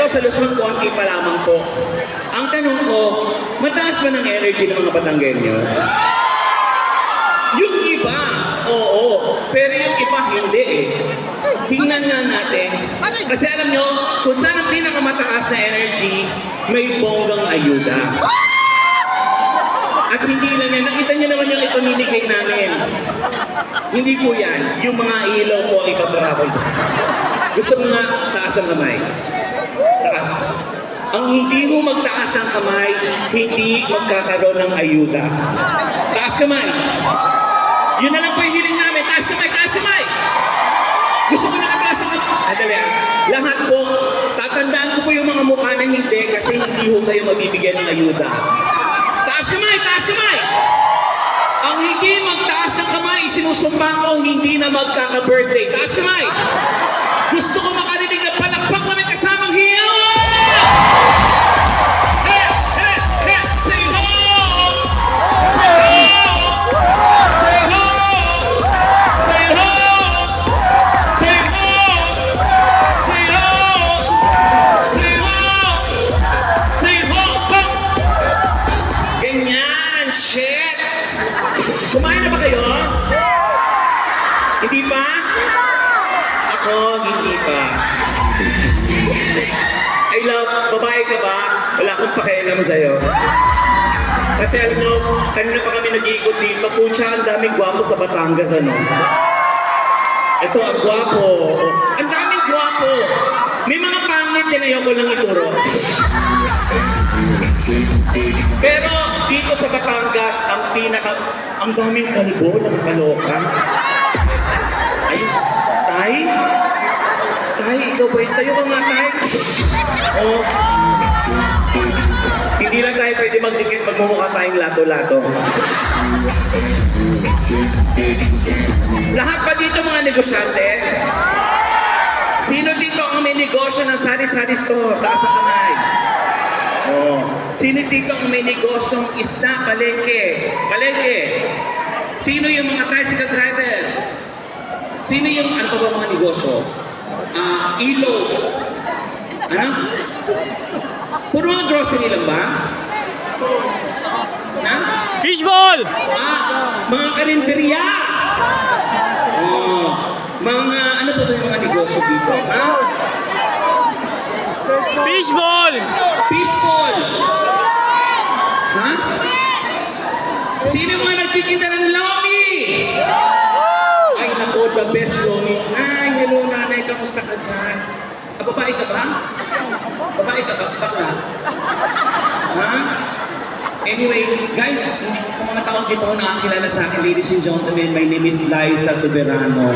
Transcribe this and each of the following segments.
sa Luzon, konti pa lamang po. Ang tanong ko, mataas ba ng energy ng mga Batanggenyo? Yung iba, oo. Pero yung iba, hindi eh. Tingnan nga natin. Kasi alam nyo, kung saan ang pinakamataas na energy, may bonggang ayuda. At hindi lang yan. Nakita nyo naman yung ipamimigay namin. Hindi po yan. Yung mga ilaw po ang ipaparabol. Gusto mo nga, taas ang kamay. Taas. Ang hindi mo magtaas ang kamay, hindi magkakaroon ng ayuda. Taas kamay. Yun na lang po yung hiling namin. Taas kamay, taas kamay. Gusto ko nakataas ang kamay. Adali ah. Lahat po, tatandaan ko po yung mga mukha na hindi kasi hindi ho kayo mabibigyan ng ayuda. Taas kamay, taas kamay. Ang hindi magtaas ng kamay, sinusumpa ko hindi na magkaka-birthday. Taas kamay. Gusto ko makarinig na palakpak na may kasamang hiyaw! Hey! Hey! Hey! Say ho! Say ho! Say ho! Say ho! Say ho! Say ho! Say ho! Say ho! Ganyan! Shit! Kumain na ba kayo? Hindi pa? Ako, hindi pa. I love, babae ka ba? Wala akong pakialam sa'yo. Kasi alam nyo, kanina pa kami nag-iikot dito, pucha, ang daming gwapo sa Batangas, ano? Ito, ang gwapo. Ang daming gwapo. May mga pangit din ayoko lang ituro. Pero dito sa Batangas, ang daming kalbo, nakakaloka. Ay, Tay? Tay, ikaw ba yun? Tayo ka nga, Tay. Oh. Hindi lang tayo pwede magdikit, magmumukha tayong lato-lato. Lahat pa dito mga negosyante? Sino dito ang may negosyo ng sari-sari store? Taas ang kamay. Oh. Sino dito ang may negosyong isda, palengke? Palengke. Sino yung mga tricycle driver? Sino yung, ano pa ba mga negosyo? Ilog. Ano? Puro mga grocery lang ba? Ha? Fishball! Mga karinderya! Oh, mga, ano pa ba yung mga negosyo dito? Ha? Fishball! Fishball! Ha? Sino yung mga nagtitinda ng lomi? Ay, nako, the best lomi. Ay, hello nanay, kamusta ka dyan? Babae ka ba? Babae ka ba? Bakla? Ha? Anyway, guys, sa mga taong di pa ako nakakilala sa akin, ladies and gentlemen, my name is Liza Soberano.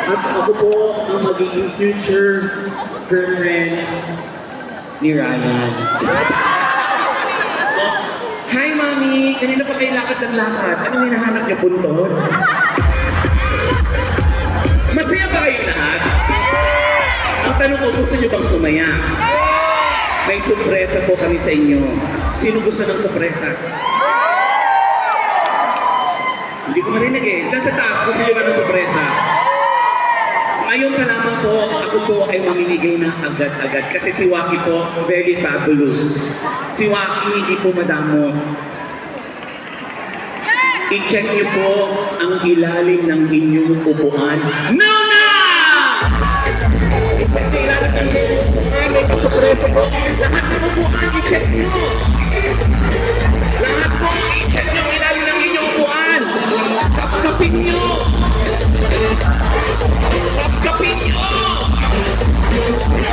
At ako po ang magiging future girlfriend ni Ryan. Hi, Mami! Kanina pa kayo lakad ng lakad. Anong hinahanap niyo, punton? Masaya ba kayo lahat? Ang tanong ko, gusto niyo bang sumaya? May sorpresa po kami sa inyo. Sino gusto ng sorpresa? Hindi ko marinig eh. Diyan sa taas, gusto niyo ba ng sorpresa? Ngayon pa lamang po, ako po ay mamimigay ng agad-agad. Kasi si Waki po, very fabulous. Si Waki hindi po madamot. I-check niyo po ang ilalim ng inyong upuan. Now na! I-check niyo ilalim ng inyong upuan. May kasurpresa po. Lahat ng upuan, i-check niyo. Lahat po, i-check niyo ang ilalim ng inyong upuan. Kapkapin niyo. Kapkapin niyo.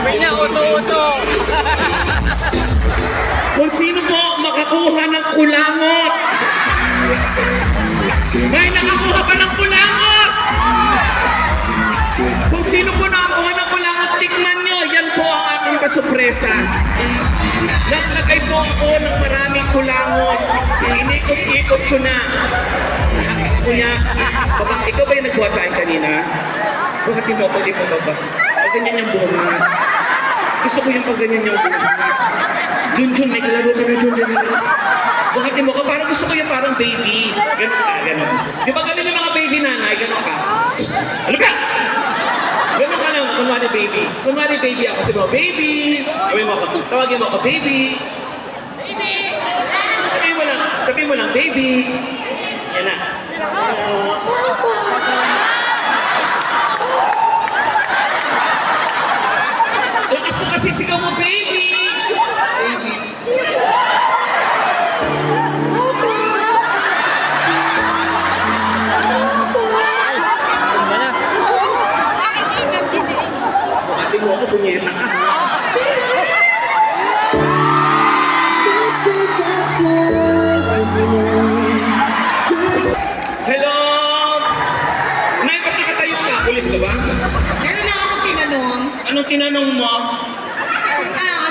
May na, uto-uto! Kung sino po makakuha ng kulangot. May nakakuha pa ng kulangot! Kung sino po nakakuha ng kulangot, tikman nyo. Yan po ang aking kasurpresa. Naglagay po ako ng maraming kulangot. Inikot-ikot ko na. Kuya, ikaw ba yung nagbuhat sa akin kanina? Bakit mo ako, di mo ba? Pag ganyan yung buhat. Gusto ko yung pag ganyan yung buhat. Junjun, may kalaro ka na Junjun. Buhatin mo ka, parang gusto ko yung parang baby. Ganon ka, ganon. Di ba ganon yung mga baby nanay? Ganon ka. Ano ka? Ganon ka lang, kunwari baby. Kunwari baby ako, sabi mo, baby! Sabi mo ako, tawagin mo ako, baby! Baby! Sabi mo lang, baby! Yan na. Lakas mo kasi sigaw mo, baby! Baby. Ano na? Ate mo ako, punyeta ka. Hello! Nay, ba't nakatayo ka? Pulis ka ba? Meron na ako tinanong. Anong tinanong mo?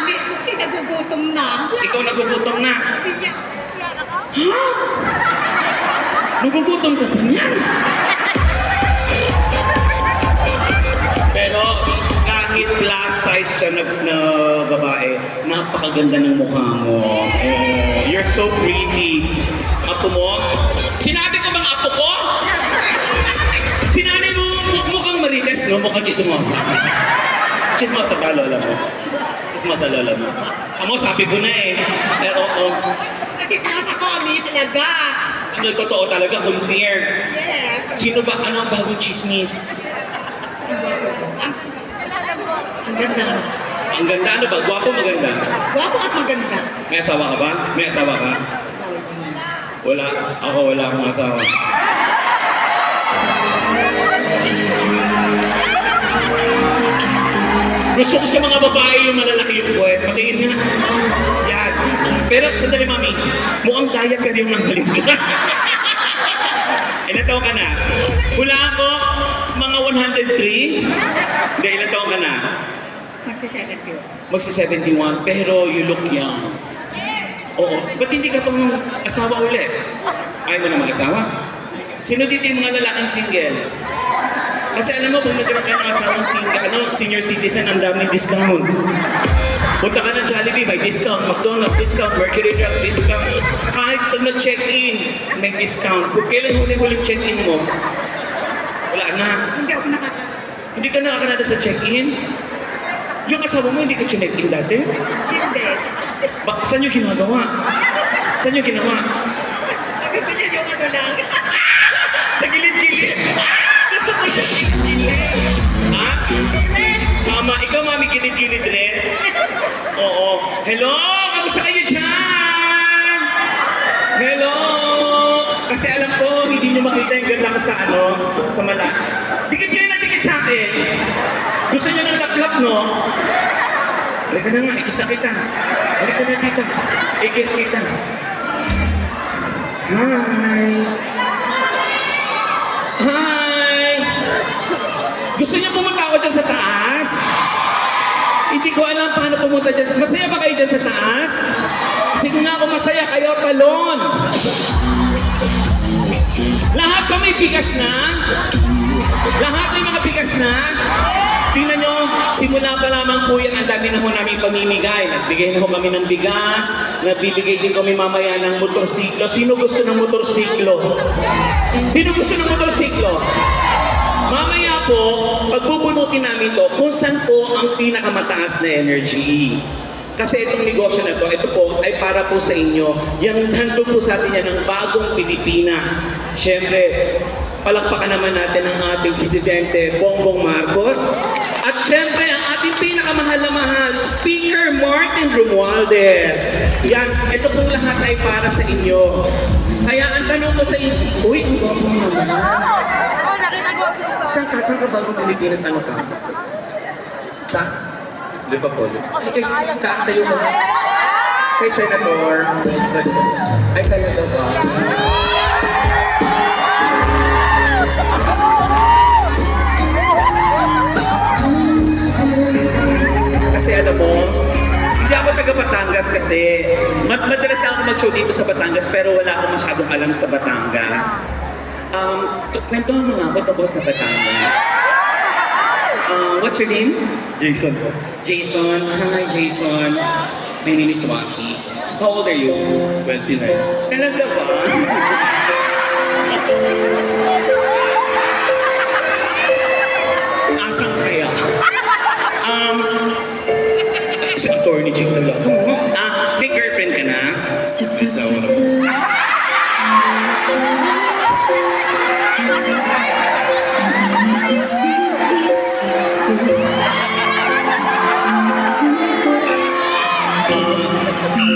Di, kasi nagugutom na. Ikaw nagugutom na. Siya. Nagugutom ka pa niyan. Pero kahit plus size siya na babae, napakaganda ng mukha mo. Oh, you're so pretty. Apo mo? Sinabi ko bang apo ko? Sinanay mo mukhang marites, no? Mukhang chismosa. Chismosa ka, lola mo. Chismosa, lola mo. Amo, sabi ko na eh. Pero, Kasi nasa kami talaga. ano, totoo talaga, confirm. Yeah. Sino ba? Ano ang bagong chismis? Ang ganda. Ang ganda, ano ba? Gwapo, maganda. Gwapo at maganda. May asawa ka ba? May asawa ka? Wala. Ako wala akong asawa. Gusto ko sa mga babae yung malalaki yung puwet. Patingin nga. Yan. Pero sandali, mami. Mukhang diaper yung nasa likod. Ilan taon ka na? Hula ako, mga 103. Hindi, ilan taon ka na? Magsisegat yun. Magsi-71, pero you look young. Oo. Ba't hindi ka pang asawa ulit? Ayaw mo na mag-asawa? Sino dito yung mga lalaking single? Kasi alam mo, kung nagkaroon ka ng asawang single, senior citizen, ang daming discount. Punta ka ng Jollibee, may discount. McDonald's, discount. Mercury Drug, discount. Kahit sa nag-check-in, may discount. Kung kailan huling check-in mo, wala na. Hindi ako Hindi ka nakakanada sa check-in? Yung asawa mo, hindi ka check-in dati? Hindi. Saan yung ginagawa? Saan yung ginawa? Gusto niya yung ano lang. Sa gilid-gilid. Gusto ko sa gilid-gilid. Ha? Tama, ikaw mami gilid-gilid rin. Oo. Hello? Kamusta kayo dyan? Hello? Kasi alam ko, hindi niyo makita yung ganda ko sa sa mala. Dikit kayo na dikit sa akin. Gusto niyo ng laplap, no? Halika na nga, ikisa kita. Halika na dito. Ikis kita. Hi! Hi! Gusto niyo pumunta ako dyan sa taas? Hindi ko alam paano pumunta dyan. Masaya ba kayo dyan sa taas? Sige nga kung masaya kayo, talon! Lahat ba may bigas na? Lahat may mga bigas na? Tingnan nyo, simula pa lamang po yan, ang dami na ho namin pamimigay. Nagbigay na ho kami ng bigas, nagbibigay din kami mamaya ng motorsiklo. Sino gusto ng motorsiklo? Sino gusto ng motorsiklo? Mamaya po, pagpupunutin namin to, kung saan po ang pinakamataas na energy. Kasi itong negosyo na to, ito po ay para po sa inyo. Yung handog po sa atin yan ng bagong Pilipinas. Siyempre, palakpakan naman natin ang ating Presidente Bongbong Marcos. At siyempre, ang ating pinakamahal na mahal, Speaker Martin Romualdez. Yan, ito pong lahat ay para sa inyo. Kaya ang tanong ko sa inyo, uy, ang gwapo mo naman. Saan ka bagong Pilipinas? Ano ka? Sa? Liverpool. Ay, kay tayo ba? Kay Senator. Ay, kaya daw ba? Kasi alam mo, hindi ako taga Batangas kasi madalas ako mag-show dito sa Batangas pero wala akong masyadong alam sa Batangas. Kwentuhan mo nga ako tungkol sa Batangas. What's your name? Jason. Jason. Hi, Jason. My name is Waki. How old are you? 29. Talaga ba? Asan kaya? Si Attorney Chick talaga. May girlfriend ka na? May asawa na po.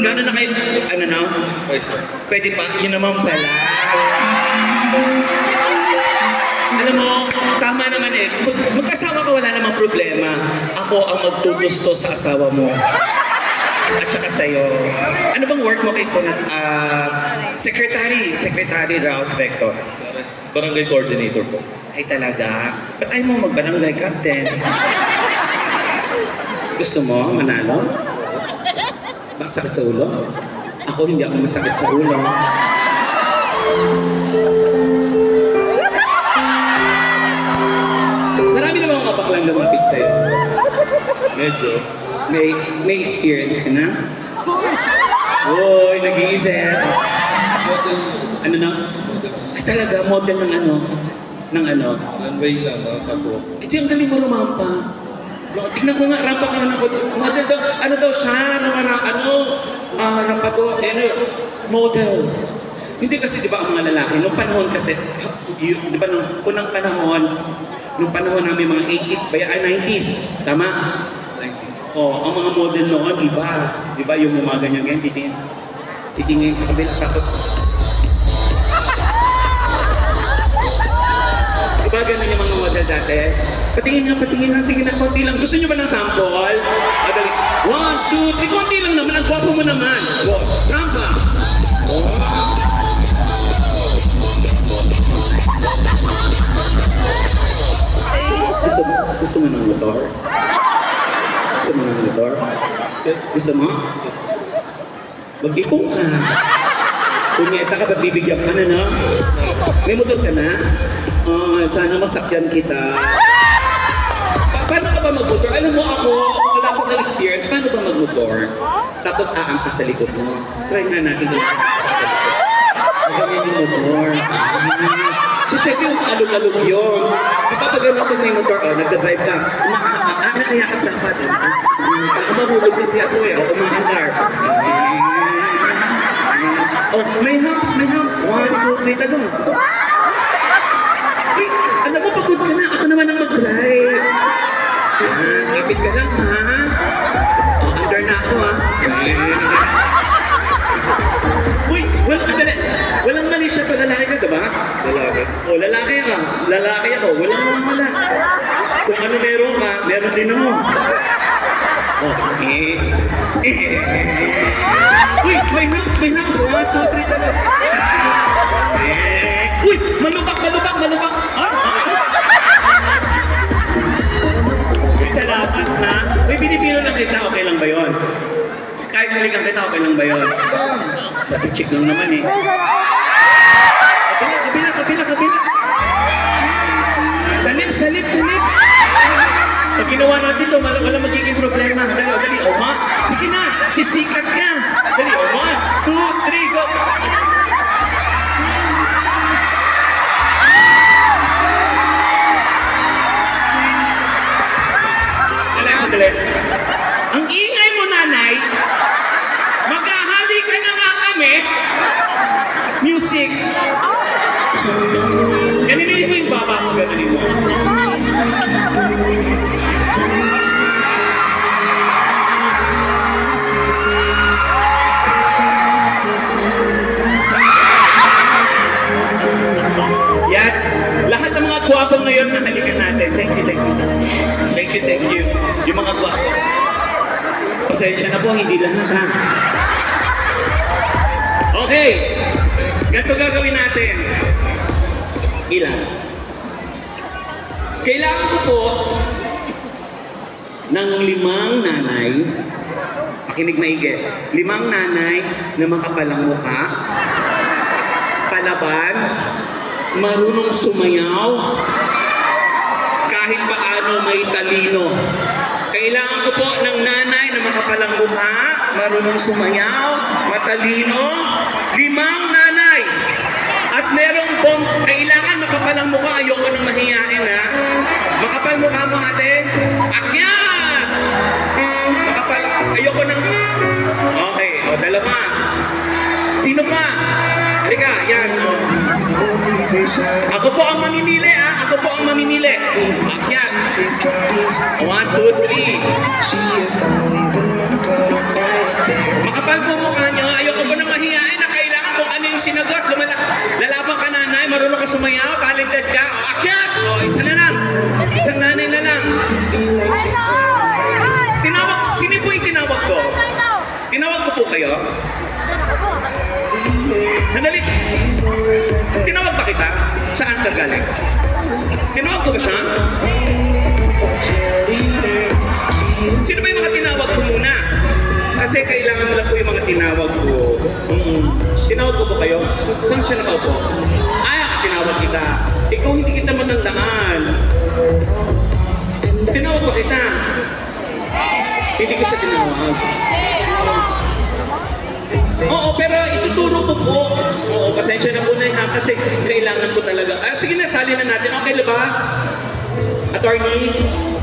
Gano'n na kayo, ano na? Okay, sir. Pwede pa? Yun naman pala. Alam mo, tama naman eh. Mag-asawa ka, wala namang problema. Ako ang magtutusto sa asawa mo. At saka sa'yo. Ano bang work mo kay Sonat? Secretary Ralph Rector. Barangay coordinator po. Ay talaga? Ba't ayaw mo mag-barangay captain? Gusto mo manalo? Bakit sakit sa ulo? Ako hindi ako masakit sa ulo. Marami namang kapaklang lumapit sa'yo. Medyo. May experience ka na? Uy, nag-iisip. Ano na? Ay talaga, model ng ano? Ng ano? Runway lang, mga kapwa. Ito yung galing mo rumampa. Tignan ko nga, rampa ka na model daw. Ano daw siya? Rampa ko. Model. Hindi kasi di ba ang mga lalaki, nung panahon kasi, di ba nung unang panahon, nung panahon namin mga 80s, 90s, tama? 90s. Ang mga model noon, iba. Di ba yung mga ganyan, titingin sa kabila, tapos, di ba ganun yung mga model dati? Patingin nga, sige na, konti lang. Gusto nyo ba ng sample? Dali. 1, 2, 3, konti lang naman, ang gwapo mo naman. Rampa. Gusto mo ng motor? Gusto mo ng motor? Gusto mo? Mag-ipong ka. Punyeta ka, ba't bibigyan ka na, no? May motor ka na? Sana masakyan kita. Paano ka ba mag-motor? Alam mo ako, wala akong na-experience. Paano ba mag-motor? Tapos aangkas sa likod mo. Try nga natin yung sa likod. Ganyan yung motor. So, syempre yung alog-alog yun. Di ba pag gano'n kung may motor, nagda-drive ka, nakayakap dapat. Baka mahulog na siya ako eh, o umaandar. May humps. 1, 2, 3, tanong. Uy, alam mo, pagod ka na. Ako naman ang mag-drive. Kapit ka lang, ha? Under na ako, ha? Uy, walang mali siya pag lalaki ka, diba? Lalaki. Lalaki ka. Lalaki ako. Walang mamala. Kung ano meron ka, meron din ako. Uy, may humps. 1, 2, 3, talaga. Uy, malubak. Uy, salamat na. Uy, binibiro lang kita. Okay lang ba yun? Kahit naligang kita, okay lang ba yun? Sa chick lang naman eh. Kabila. Sa lips. Pag ginawa natin ito, wala magiging problema. Dali, Oma. Sige na, sisikat ka. Dali, 1, 2, 3, go. Sandali. Ang ingay mo, nanay. Maghahali ka na nga kami. Music. Ganinin mo yung baba mo, ganinin mo. Yan. Lahat ng mga gwapo ngayon, nahalikan natin. Thank you. Yung mga gwapo. Pasensya na po, hindi lahat, ha? Okay. Ganito gagawin natin. Ilan? Kailangan ko po ng 5 nanay. Pakinig maigi. 5 nanay na makapalang mukha. Palaban. Marunong sumayaw. Kahit paano may talino. Kailangan ko po ng nanay na makapalang mukha, marunong sumayaw, matalino, 5 nanay. At meron pong kailangan makapalang mukha, ayoko nang mahihain ha. Makapal mukha mo ate, akyat! Makapal, ayoko nang, okay, o 2. Sino pa? Halika, yan. Ako po ang mamimili ha, ako po ang mamimili. Akyat. 1, 2, 3. Makapal po mukha nyo, ayoko po nang mahihain na kailangan kung ano yung sinagot. Lalaban ka nanay, marunong ka sumayaw, talented ka, o akyat! O, isa na lang. Isang nanay na lang. Sino po yung tinawag ko? Tinawag ko po kayo? Nandali. Tinawag ba kita? Saan ka galing? Tinawag ko ba siya? Sino ba yung mga tinawag ko muna? Kasi kailangan lang po yung mga tinawag ko. Tinawag ko ba kayo? Saan siya nakaupo? Ay, tinawag kita. Ikaw hindi kita matandaan. Tinawag ko kita. Hindi ko siya tinawag. Oo, pero ituturo ko po. Oo, pasensya na po na yun kasi kailangan ko talaga. Sige na, sali na natin. Okay na ba? Attorney?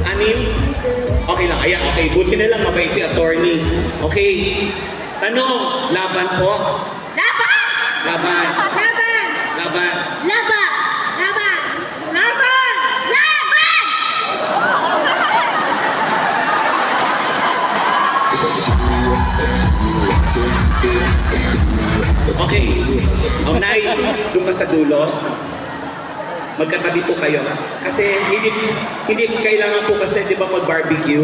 Anim? Okay lang. Ayan, okay. Buti na lang mabait si attorney. Okay. Tanong, laban po? Laban! Laban. Laban! Laban. Laban! Laban! Laban! Laban! Okay. Nay, doon ka sa dulo. Magkatabi po kayo. Kasi hindi kailangan po kasi di ba mag-barbecue?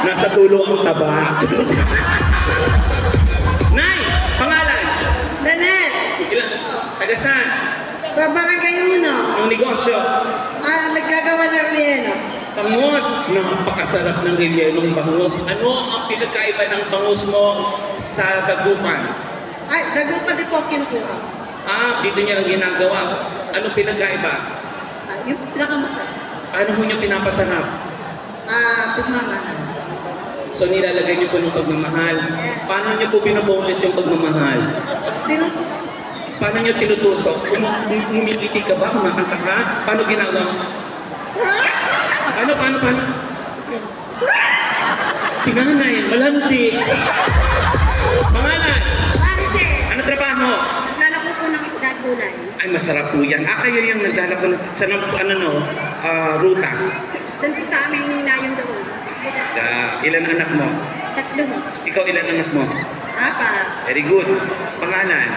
Nasa dulo ang taba. Nay, pangalan? Danet! Ilan? Taga saan? Babarangay muna. Ang negosyo. Nagkagawa ng relleno. Bangus. Napakasarap ng relyenong bangus. Ano ang pinagkaiba ng bangus mo sa dagupan? Ay, dagupan din po kinukuha. Dito niya lang ginagawa. Ano pinagkaiba? Yung pinakamasarap. Ano ho niyo pinapasarap? Pagmamahal. So nilalagay niyo po ng pagmamahal. Paano niyo po binobonus yung pagmamahal? Tinutukso. Paano niyo tinutusok? Umiliti ka ba? Umakanta ka? Paano ginagawa? Paano? Si nanay, malandi. Pangalan? Maricel, Ano trabaho? naglalako po ng isda at gulay. Ay, masarap po yan. Kayo yung naglalako sa ruta. Doon po sa amin na yung doon. Ilan anak mo? 3 mo. Ikaw ilan anak mo? 4. Very good. Pangalan?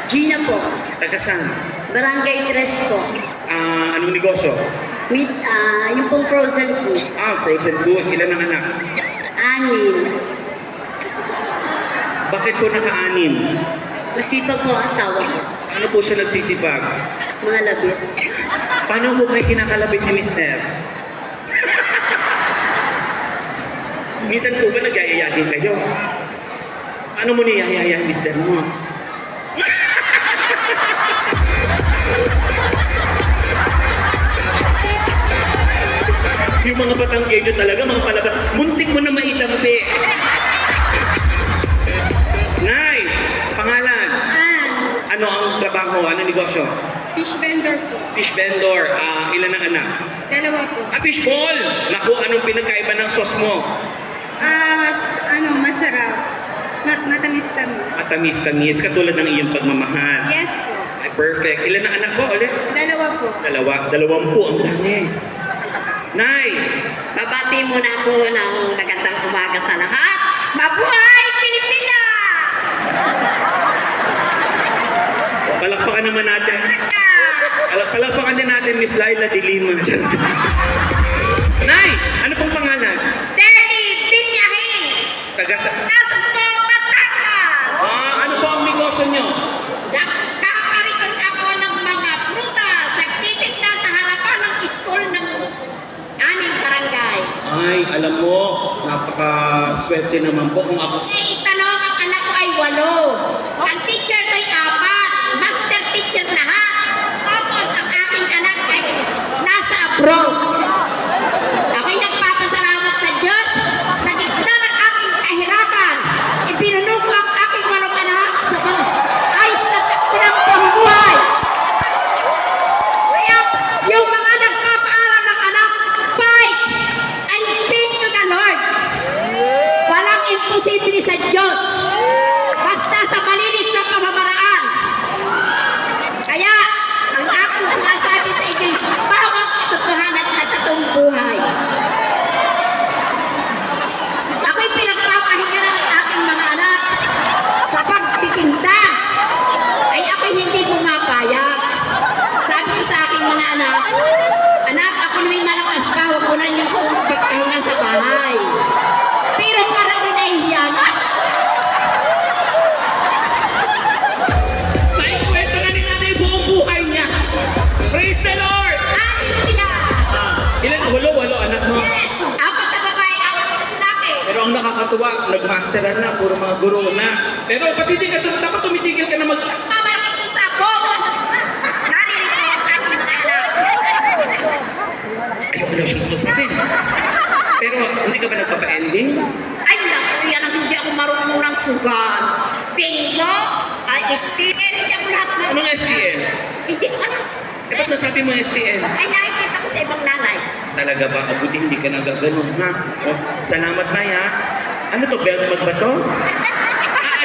Gina po. Taga saan? Barangay 3 po. Anong negosyo? With, yung pong frozen food. Frozen food. Ilan ang anak? 6. Bakit po naka-anim? Masipag po ang asawa ko. Ano po siya nagsisipag? Mga labit. Paano po kayo kinakalapit ni Mister? Minsan po ba nag-ayayahin kayo? Ano mo niyayayahin Mister mo? Yung mga Batanggenyo talaga, mga palaban, muntik mo na maitampi. Nay, pangalan? Ano ang trabaho? Ano negosyo? Fish vendor po. Fish vendor. Ilan ang anak? 2 po. Fishball! Naku, anong pinagkaiba ng sauce mo? Masarap. Matamis-tamis. Matamis-tamis, katulad ng iyong pagmamahal. Yes po. Ay, perfect. Ilan ang anak mo ulit? 2 po. 20. Ang dami. Nay, Babati muna po ng magandang umaga sa lahat. Mabuhay Pilipinas! palakpakan naman natin. Palakpakan din natin, Miss Laila de Lima. Nay, ano pong pangalan? Terry Binyahin! Taga sa... Nasumpo, Batangas! ano po ang negosyo nyo? Nakakarikot ako ng mga prutas. Nagtitinda sa harapan ng school ng aming barangay. Ay, alam mo, napaka-swerte naman po kung ako. Itanong ang anak ko ay 8. Ang teacher ko ay 4. Master teacher lahat. Tapos ang aking anak ay nasa abroad. Ako'y nagpapasalamat Walo anak mo. Yes! Apat na babae, apat na lalaki. Pero ang nakakatuwa, nag-masteran na, puro mga guro na. Pero pati di ka, dapat tumitigil ka na mag... Mamalaki ko sa bobo. Naririto ang aking mga anak. Ayoko na siyang sabihin. Pero hindi ka ba nagpapa-ending? Ay, naku, yan ang hindi ako marunong ng sugal. Bingo, STN, hindi ako lahat na. Anong STN? Hindi ko alam. Eh, ba't nasabi mo STN? Ay, nakikita ko sa ibang nanay. Talaga ba? Abuti hindi ka nagaganon, ha? Oh, salamat na, ha? Ano to, Belmont ba to?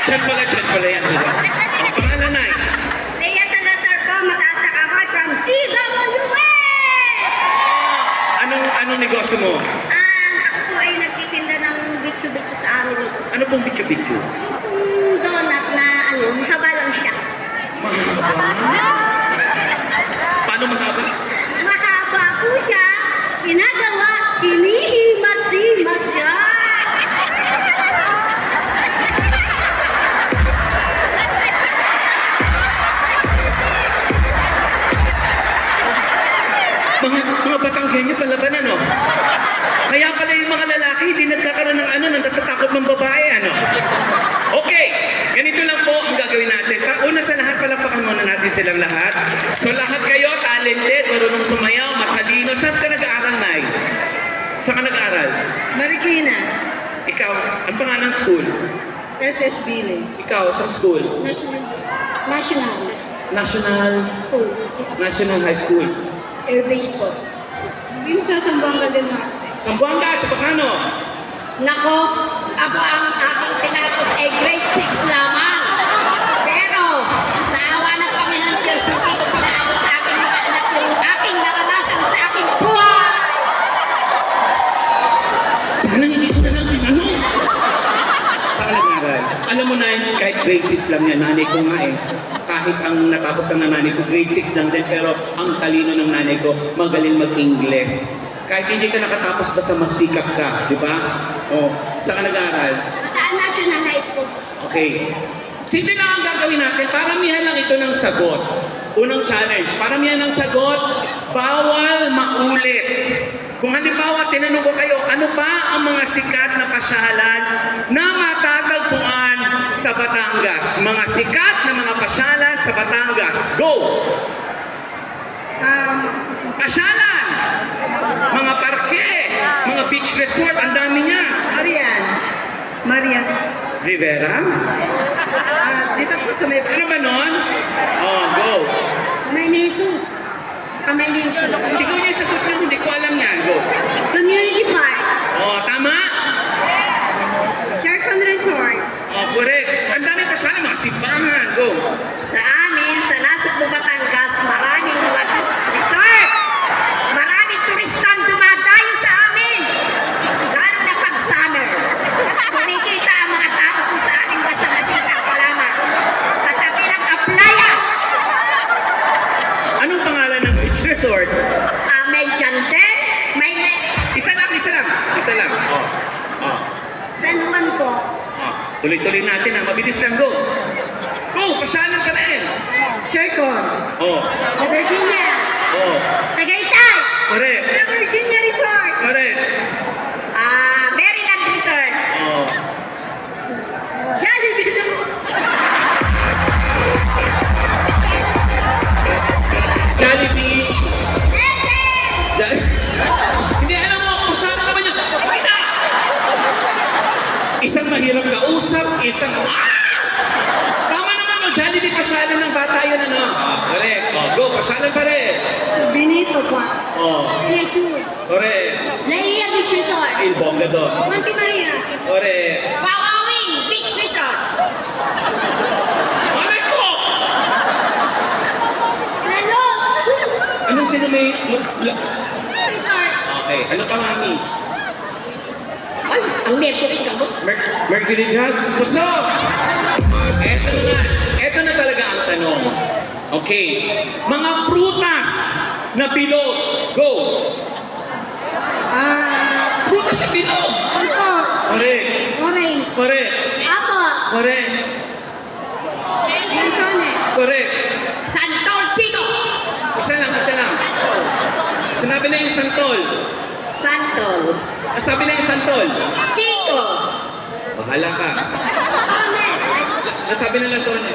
Chat pala yan, diba? Ang pangalan, Nay? Leia Salazar po, mataas na kahoy from CWS! Anong negosyo mo? Ako po ay nagtitinda ng bitsu-bitsu sa amin. Ano pong bitchu-bitchu? Yung donut na mahaba lang siya. Mahaba? Paano mahaba? Mahaba po siya, ginagawa, hinihimas-himas siya. Mga Batanggenyo palaban, ano? Kaya pala yung mga lalaki hindi nagkakaroon ng natatakot ng babae, ano? Okay, ganito lang po ang gagawin natin. Una sa lahat, palakpakan muna natin silang lahat. So lahat kayo, talented, marunong sumayaw, matalino. Saan ka nag-aaral, Nay? Saan ka nag-aaral? Marikina, Ikaw, ang pangalan ng school? SSB Ikaw, sa school? National School, National High School. Air Base po. Yung sa Zamboanga din na. Zamboanga, sa Bacano. Nako, ako ang aking tinapos ay grade 6 lamang. Pero, sa awa ng Panginoon Diyos, hindi ko pinaabot sa aking mga anak yung aking naranasan sa aking buhay. Sana hindi ko na lang tinanong. Saan nag-aaral? Alam mo na, kahit grade 6 lang yan, nanay ko nga eh. Kahit ang natapos ng nanay ko, grade 6 lang din, pero ang talino ng nanay ko, magaling mag-Ingles. Kahit hindi ka nakatapos, basta masikap ka, di ba? O, saan ka nag-aaral? Bataan National High School. Okay. Simple lang ang gagawin natin. Paramihan lang ito ng sagot. Unang challenge, paramihan ng sagot, bawal maulit. Kung halimbawa, tinanong ko kayo, ano pa ang mga sikat na pasyalan na matatagpuan sa Batangas? Mga sikat na mga pasyalan sa Batangas. Go! Pasyalan! Mga parke, mga beach resort, ang dami niya. Maria. Rivera? Dito po sa may Ano ba nun? Oh, go. Jesus. Sa may Jesus. Sigaw niya sa sagot niya, hindi ko alam yan. Go. Community Park. Oh, tama? Sharkon Resort. Oh, correct. Ang dami pa sana mga simbahan. Go. Sa amin, sa Nasugbu, Batangas, maraming mga beach resort. Maraming turistang dumadayo sa amin. Lalo na pag summer. Kumikita ang mga tao kung sa amin basta masikap ka lamang. Sa tabi ng Aplaya, Anong pangalan ng beach resort? may Jandel, may Isa lang. Oh. Oh. San Juan po. Oh. Tuloy-tuloy natin ha. Mabilis lang. Go. Go. Pasyalan ka na eh. Sharkon. Oh. La Virginia. Oh. Tagaytay. Correct. La Virginia Resort. Correct. Maryland Resort. Oh. Jollibee na po. Jollibee. Hindi, alam mo, pasyalan naman yun. Pakita! Isang mahirap kausap, isang... Tama naman, no? Jollibee pasyalan ng bata yun, ano? Correct. Oh, go, pasyalan pa rin. Benito po. Oh, Jesus. correct. Laia Beach Resort. Il bongga doon. Monte Maria. Correct. Wawawing Beach Resort. Correct po! Lalos. Anong sino may... Resort. Okay, ano pa, mami? Ay, ang Mercury ka mo. Mercury Drugs? Puso! Eto na talaga ang tanong. Okay. Mga prutas na bilog. Go! Prutas na bilog! Opo. Correct. Orange. Correct. Apo. Correct. Manzone. Correct. San Chico. Isa lang. Sinabi Nasabi na yung santol. Santol. Nasabi na yung santol. Chico. Bahala ka. Nasabi na lang Sonia.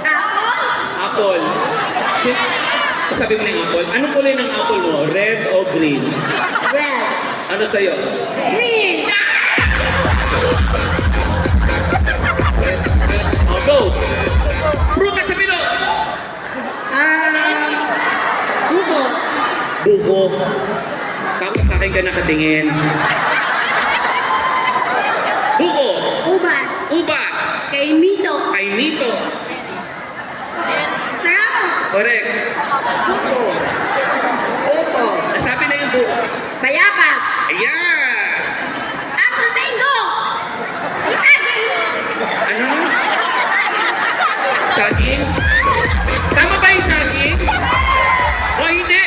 Apple. Apple. Nasabi mo na yung apple. Anong kulay ng apple mo? Red o green? Red. Ano sa'yo? Green. Oh, go! Prutas sa bilog! Buko. Buko. Tapos sa akin ka nakatingin. Buko. Ubas. Ubas. Kay Mito. Ay nito. Sarap. Correct. Buko. Buko. Nasabi na yung buko. Bayabas. Ayan! Apple mango. Isaging. Ano? Saging? Tama ba yung saging? O hindi?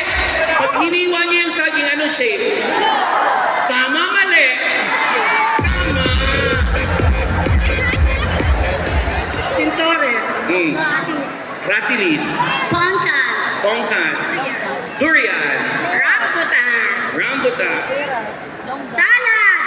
Pag hiniwa niyo yung saging, anong shape? Tama, mali. Tama. Sintore. Atis. Ratilis. Pongkan. Pongkan. Durian. Rambutan. Rambutan. Salad.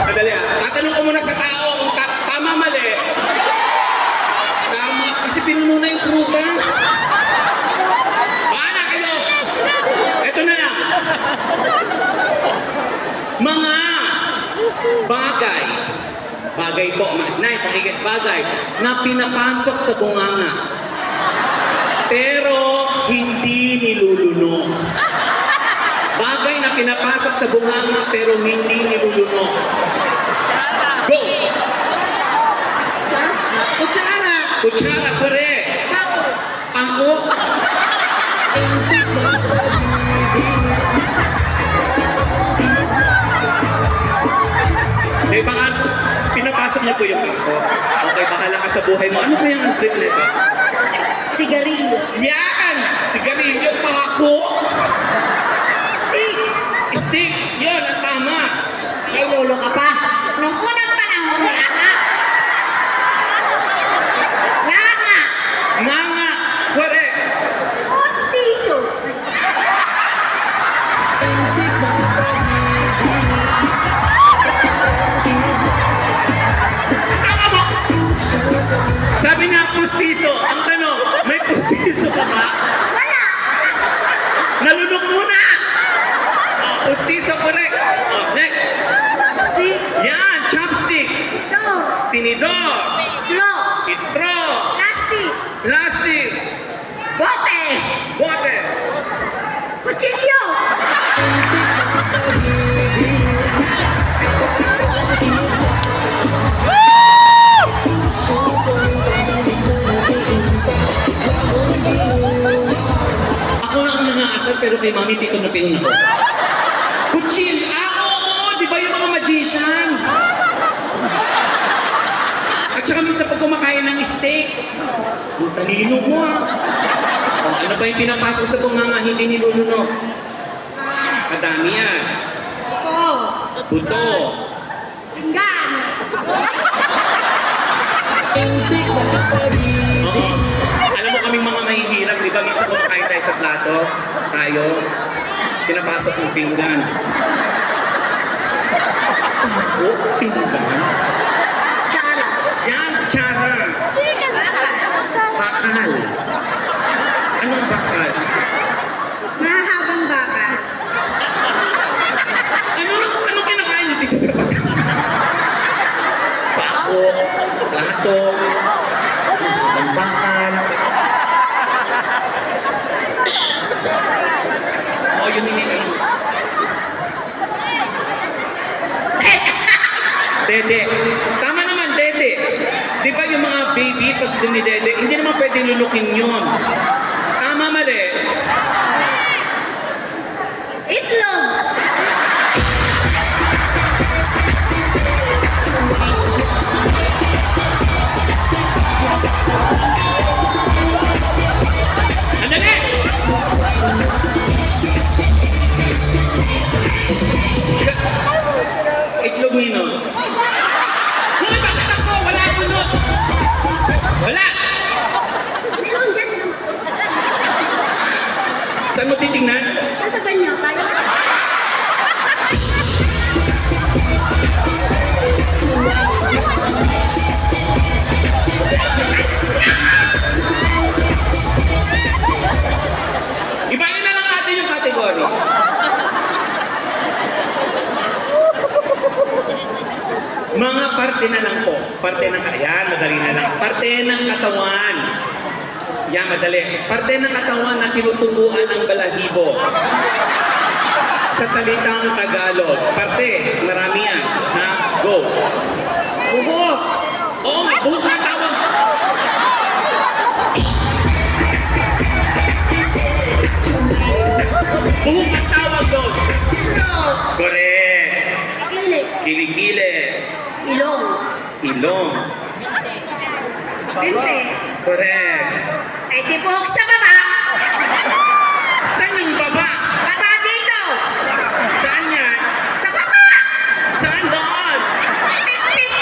Madali ah. Tatanong ko muna sa tao kung tama, mali. Tama. Kasi pinuno na yung prutas. Bahala kayo. Ito na lang. Mga bagay. Bagay po. Nay, pakikit. Bagay na pinapasok sa bunganga. Pero hindi nilulunok. Bagay na pinapasok sa bunganga pero hindi nilulunok. Go! Kutsara. Kutsara, correct. Ako? Eh, baka pinapasok niyo po yung ako. Okay, bahala ka sa buhay mo. Ano ba yung triplet? Sigarilyo. Yan! Sigarilyo, pako! Stick. Stick! Yun, ang tama! May lolo ka pa. Nung unang panahon, nganga. Nganga. Nanga! Correct! Postiso. Tama mo! Sabi nga, pustiso. Ang tanong, may pustiso ka ba? Wala. Nalunok muna! Oh, pustiso, correct. Oh, next. Stick. Yan, chopstick. Straw. Tinidor. Straw. Straw. Plastic. Plastic. Bote. Water. Kutsilyo. Ako na ang nangaasar pero kay Mami Tito na pinuna ko. Kutsil! Oo! Di ba yung mga magician? At saka minsan pag kumakain ng steak, ang talino mo ah. O, ano ba yung pinapasok sa bunganga hindi nilulunok? Kadami yan. Ito. Buto. Pinggan. Oo. Alam mo kaming mga mahihirap, di ba? Minsan kumakain tayo sa plato, tayo, pinapasok ng pinggan. Oh, pinggan? Tsara. Yan, tsara. Bakal. Anong bakal? Mahabang baka. Ano kinakain niyo dito sa Batangas? Bako, plato, ang bakal. O, yun hindi ano. Dede. Tama naman, dede. Di ba yung mga baby, pag dumidede, hindi naman pwedeng lulukin yun. Tama, mali. Itlog. titingnan? Tataban niyo, kaya. Ibahin na lang natin yung category. Mga parte na lang po. Parte ng, ayan, madali na lang. Parte ng katawan. Yan, madali. Parte ng katawan na tinutubuan ng balahibo. Sa salitang Tagalog. Parte, marami yan. Ha? Go. Buhok. Oo, buhok na tawag. Buhok ang tawag doon. Correct. Kikilig. Kilikili. Ilong. Ilong. Binte. Correct. Ay di buhok sa baba. Saan yung baba? Baba dito. Saan yan? Sa baba. Saan doon? Pit-pit.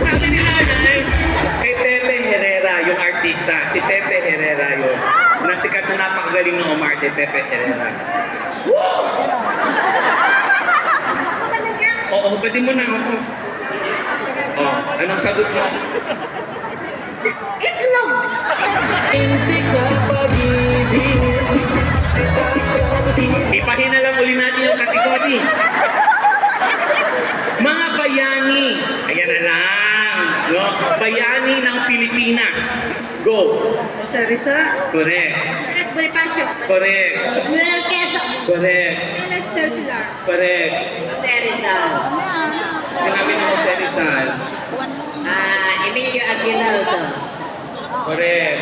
Sabi ni nanay, kay Pepe Herrera, yung artista. Si Pepe Herrera yun. Na sikat na napakagaling ng umarte, Pepe Herrera. Woo! Tataban niya. Oo, pwede mo na ako. Oh, anong sagot mo? Itlog. Ipahina lang uli natin yung kategory. Mga bayani. Ayan na lang. No? Bayani ng Pilipinas. Go. Jose Rizal. Correct. Tres Bonifacio. Correct. Manuel Quezon. Correct. Lester Pilar. Correct. Jose Rizal. Sinabi ni Jose Rizal. Emilio Aguinaldo. Correct.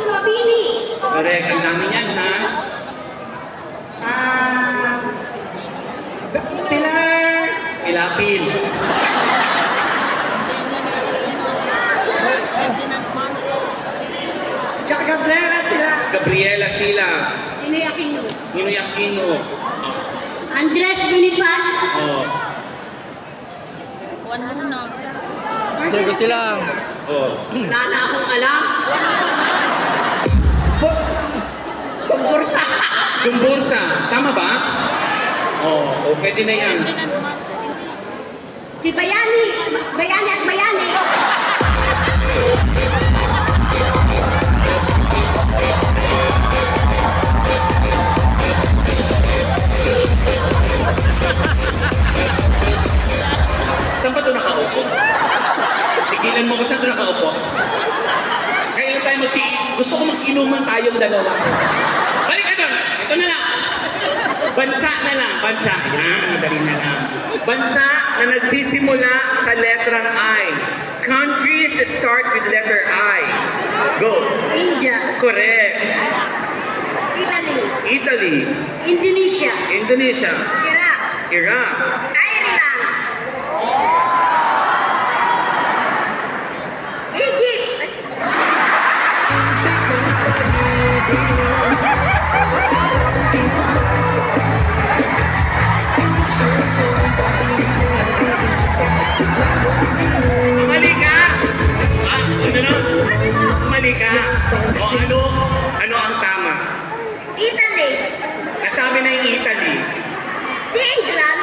Mabini. Correct. Ang dami niyan, ha? Pilar. Ilapil. Gabriela sila. Gabriela Sila. Ninoy Aquino. Ninoy Aquino. Andres Bonifacio. Oh. Diego silang. Oh. Wala na akong alam. Kumbursa. Gumbursa. Tama ba? Oh, pwede na yan. Si Bayani. Bayani at Bayani. Saan ba ito nakaupo? Tigilan mo ko saan ito nakaupo. Kailan tayo gusto ko mag-inuman tayong dalawa. Balik ka doon. Ito na lang. Bansa na lang. Bansa. Yan, madali na lang. Bansa na nagsisimula sa letrang I. Countries that start with letter I. Go. India. Correct. Italy. Italy. Indonesia. Indonesia. Iraq. Iraq. Ireland. Egypt. Mali ka! Ano na? Mali ka. O ano ang tama? Italy. Nasabi na yung Italy. Di England.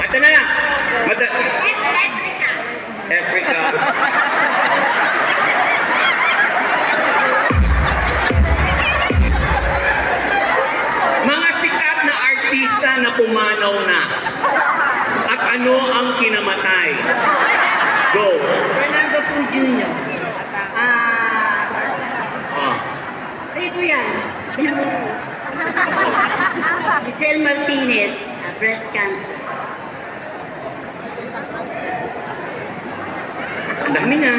Ito na lang. Africa. Africa. Mga sikat na artista na pumanaw na. At ano ang kinamatay? Go. Fernando Poe Jr. Oh. Rito yan. Giselle Martinez. Breast cancer. Ang dami na.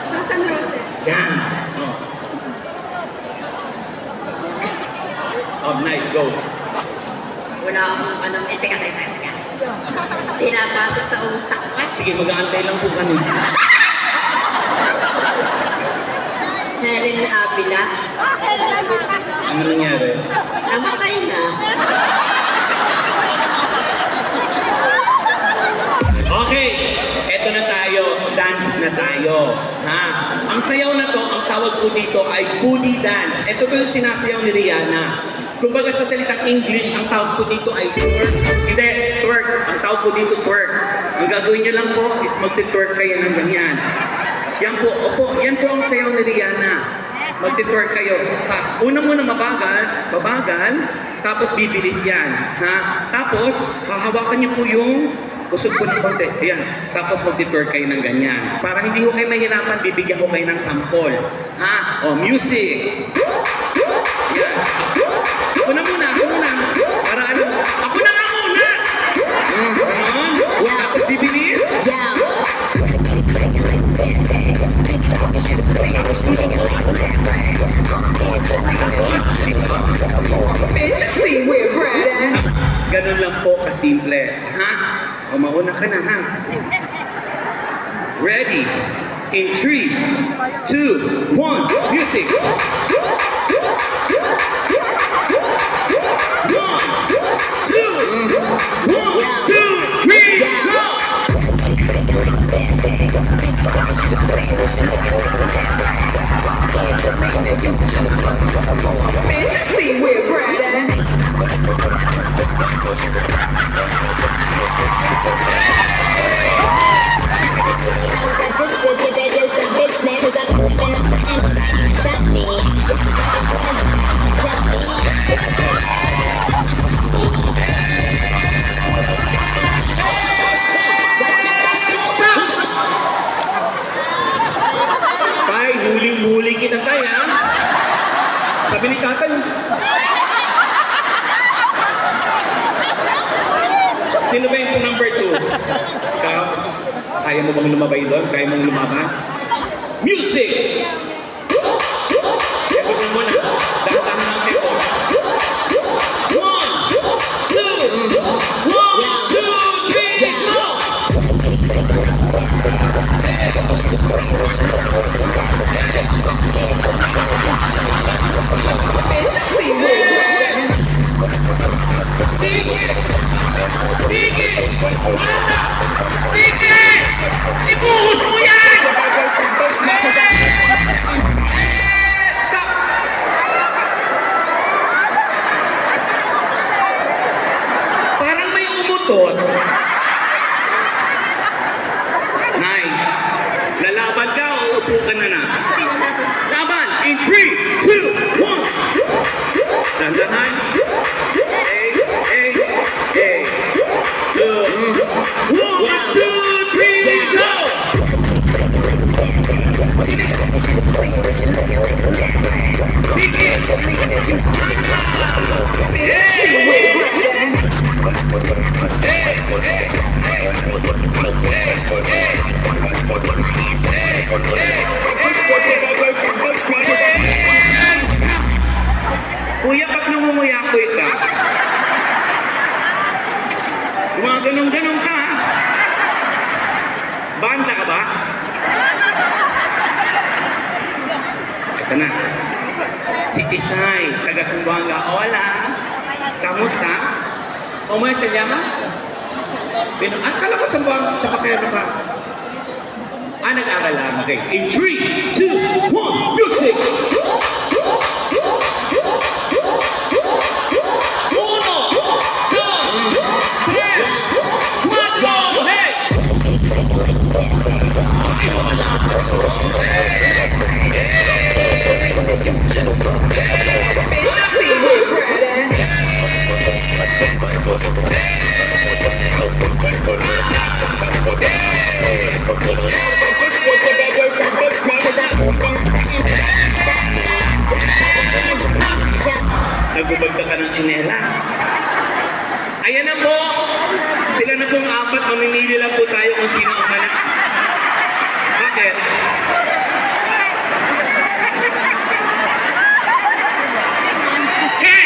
Susan Rose. Yan. Oh, Night, go. Wala akong alam. Teka. Pinapasok sa utak ko. Sige, mag-aantay lang po kami. Helen Avila. Ano nangyari? Namatay na. Okay, eto na tayo. Dance na tayo. Ha? Ang sayaw na to, ang tawag po dito ay booty dance. Ito po yung sinasayaw ni Rihanna. Kumbaga sa salitang English, ang tawag po dito ay twerk. Hindi, twerk. Ang tawag po dito twerk. Ang gagawin niyo lang po is magti-twerk kayo ng ganyan. Yan po, opo, yan po ang sayaw ni Rihanna. Magti-twerk kayo. Ha, unang-una mabagal, tapos bibilis yan. Ha? Tapos, hahawakan niyo po yung usog po ng konti. Ayan. Tapos magti-twerk kayo ng ganyan. Para hindi ko kayo mahirapan, bibigyan ko kayo ng sample. Ha? O, music. Yan. Ako na muna. Para alam. Ako na nga muna! Ganon. Tapos bibilis. Ganon lang po kasimple. Ha? O mauna ka na, ha? Ready? In 3, 2, 1, music! 1, 2, 1, 2, 3, go! Tay, huling-huli kita, tay, ha? Sabi ni Tatay. Sino ba yung number 2? Ikaw? Kaya mo bang lumabay doon? Kaya mong lumaban? Music! Ito mo muna. Dahan ng tempo. 1, 2, 1, 2, 3, go! Sige! Ibuhos mo yan! Stop! Parang may umutot. Nay, lalaban ka o upo ka na na? Laban! In 3, 2, 1! Dandahan. Hey. 1, 2, 3, go! Sige! Kuya, pag namumuyakoy ka, gumaganong-ganong ka, ha? Banda ka ba? Ito na. Si Tisay, taga Sumbuanga. Hola. Kamusta? Umay sa llama? Kala ko Sumbuanga, sa Pakero pa. Nag-aaral lang. Okay. In 3, 2, 1, music! Nagbubagka ka ng tsinelas. Ayan na po. Sila na pong apat. Mamimili lang po tayo kung sino ang manak. Bakit? Eh!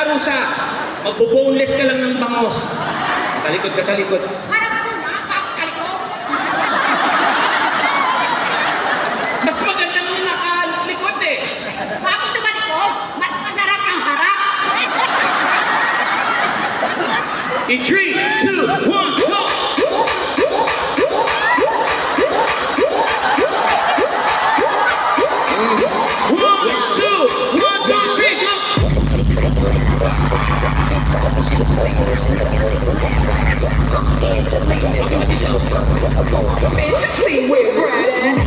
parusa. Magpo-boneless ka lang ng bangos. Talikod ka, talikod. Harap ko na, kapakalikot. Mas maganda nung nakalikod eh. Bakit tumalikod? Mas masarap ang harap. In 3, 2, 1, go! One, two, three, go! Man, just see where Brad at.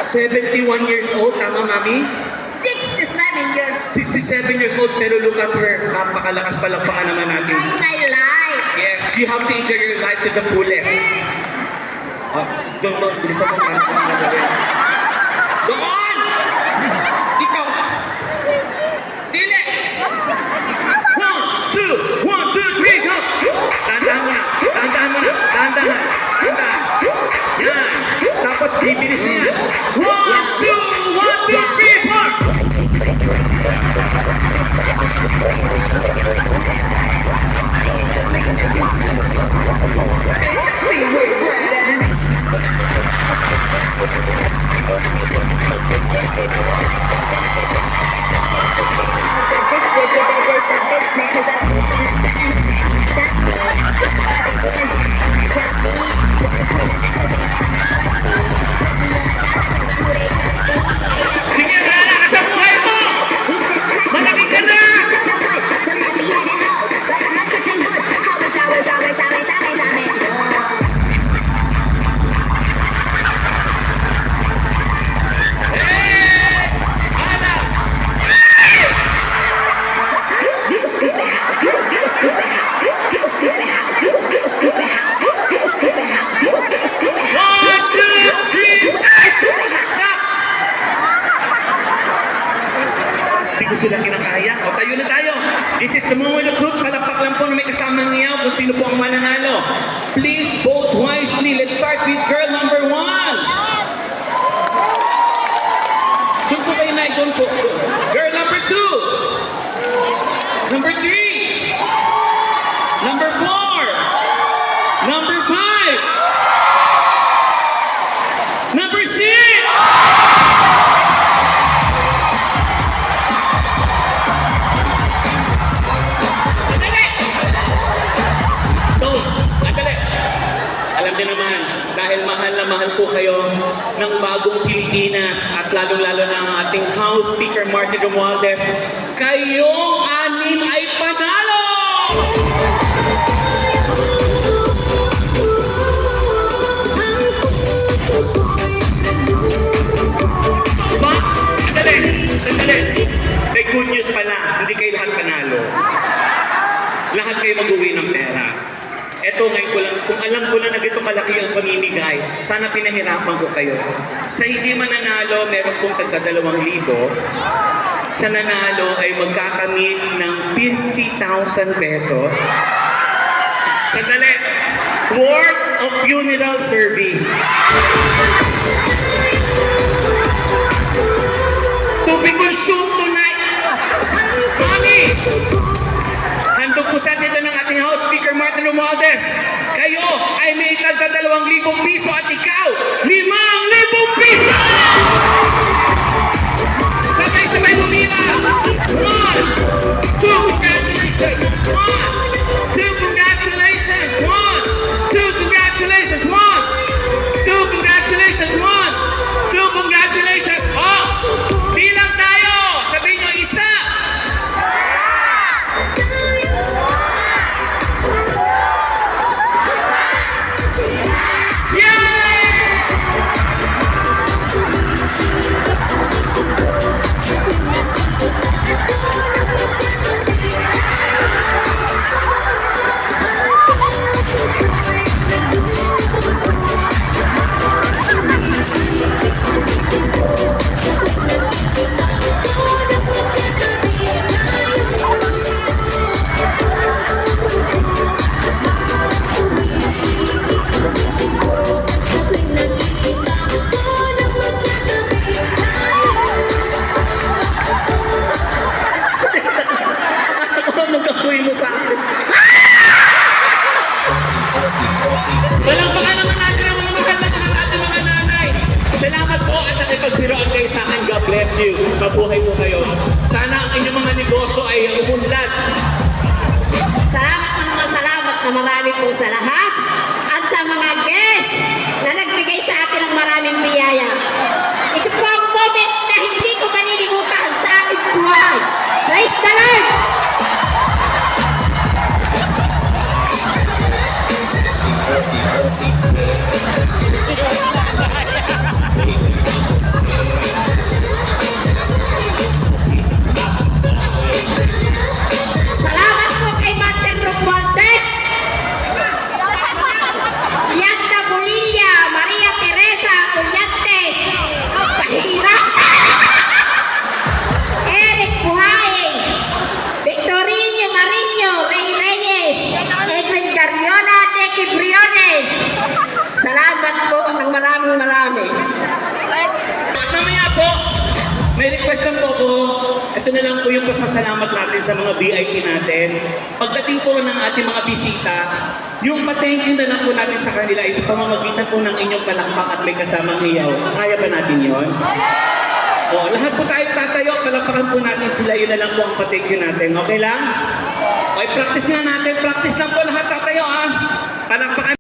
71 years old, tama mami? 67 years 67 years old, pero look at her. Napakalakas palakpakan naman natin. of my life. Yes, you have to enjoy your life to the fullest. Doon, bilisan mo. Doon! Ikaw! Dili! 1, 2, 3, go! Tandahan mo na, tandahan mo na, tandahan. Tandahan. Yan. Tapos bibilis niya. 1, 2, 1, 2, 3, 4! Man, just see where Brad at. Sige, Rana, nasa buhay mo! Malaki ka na! One, two, three, stop! Hindi ko sila kinakaya. O, tayo na tayo. This is the moment of truth. Palakpak lang po na may kasamang niyaw kung sino po ang mananalo. Please vote wisely. Let's start with girl number 1. Doon po kayo na, doon po. Girl number 2. Number 3. Number 4. Number 5. Number 6. Andali. Alam niyo naman, dahil mahal na mahal po kayo ng bagong Pilipinas at lalong-lalo na ang ating House Speaker Martin Romualdez, kayong 6 ay panalo! Ba? Sandali. May good news pala, hindi kayo lahat panalo. Lahat kayo mag-uwi ng pera. Eto, ngayon ko lang, kung alam ko na ganito kalaki ang pamimigay, sana pinahirapan ko kayo. Sa hindi mananalo, meron pong tagka 2,000. Sa nanalo ay magkakamit ng 50,000 pesos. Sandali, worth of funeral service. To be consumed tonight. Mami! Handog po sa atin ng ating House Speaker Martin Romualdez. Kayo ay may tagda 2,000 piso at ikaw, 5,000 piso! Sabay-sabay bumira! 1, 2, congratulations! 1, 2, congratulations! 1, 2, congratulations! 1, 2, congratulations! 1, 2, congratulations! Oh! Bilang tayo! Sabihin nyo isa! Yay! you. Mabuhay po kayo. Sana ang inyong mga negosyo ay umunlad. Salamat na marami po sa lahat at sa mga guests na nagbigay sa atin ng maraming biyaya. Ito po ang moment na hindi ko malilimutan sa aking buhay. Praise the Lord! Salamat po kay Master Romualdez, Yasna Bolilla, Maria Teresa Collantes, ang pahirap, Eric Buhay, Victorino Marino, Ray Reyes, Edwin Carriola, Neki Briones. Salamat po ng marami. At mamaya po, may request lang po ko. Ito na lang po yung pasasalamat natin sa mga VIP natin. Pagdating po ng ating mga bisita, yung pa-thank you na lang po natin sa kanila ay sa pamamagitan po ng inyong palakpak at may kasamang hiyaw. Kaya ba natin yon? O, lahat po tayo tatayo, palakpakan po natin sila. Yun na lang po ang pa-thank you natin. Okay lang? Okay, practice nga natin. Practice lang po lahat tatayo, ha? Palakpakan.